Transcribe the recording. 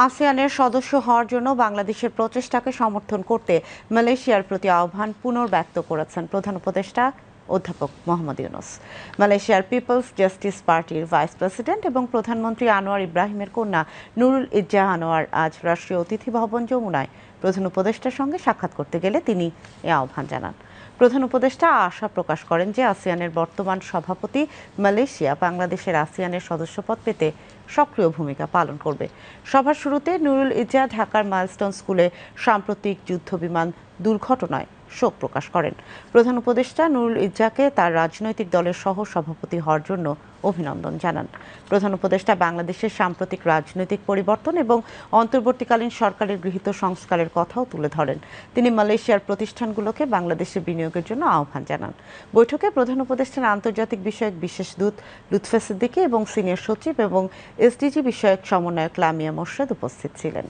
আসিয়ানের সদস্য হওয়ার জন্য বাংলাদেশের প্রচেষ্টাকে সমর্থন করতে মালয়েশিয়ার প্রতি আহ্বান পুনর্ব্যক্ত করেছেন প্রধান উপদেষ্টা অধ্যাপক মোহাম্মদ ইউনূস। মালয়েশিয়ার পিপলস জাস্টিস পার্টির ভাইস প্রেসিডেন্ট এবং প্রধানমন্ত্রী আনোয়ার ইব্রাহিমের কন্যা নুরুল ইজ্জাহ আনোয়ার আজ রাষ্ট্রীয় অতিথি ভবন যমুনায় প্রধান উপদেষ্টার সঙ্গে সাক্ষাৎ করতে গেলে তিনি এ আহ্বান জানান। প্রধান উপদেষ্টা আশা প্রকাশ করেন যে আসিয়ানের বর্তমান সভাপতি মালয়েশিয়া বাংলাদেশের আসিয়ানের সদস্যপদ পেতে সক্রিয় ভূমিকা পালন করবে। সভার শুরুতে নুরুল ইজ্জাহ ঢাকার মাইলস্টোন স্কুলে সাম্প্রতিক যুদ্ধবিমান দুর্ঘটনায় শোক প্রকাশ করেন। প্রধান উপদেষ্টা নুরুল ইজ্জাহকে তার রাজনৈতিক দলের সহ সভাপতি হওয়ার জন্য অভিনন্দন জানান। প্রধান উপদেষ্টা বাংলাদেশের সাম্প্রতিক রাজনৈতিক পরিবর্তন এবং অন্তর্বর্তীকালীন সরকারের গৃহীত সংস্কারের কথাও তুলে ধরেন। তিনি মালয়েশিয়ার প্রতিষ্ঠানগুলোকে বাংলাদেশে বিনিয়োগের জন্য আহ্বান জানান। বৈঠকে প্রধান উপদেষ্টার আন্তর্জাতিক বিষয়ক বিশেষ দূত লুৎফা সিদ্দিকী এবং সিনিয়র সচিব এবং এসডিজি বিষয়ক সমন্বয়ক লামিয়া মোর্শেদ উপস্থিত ছিলেন।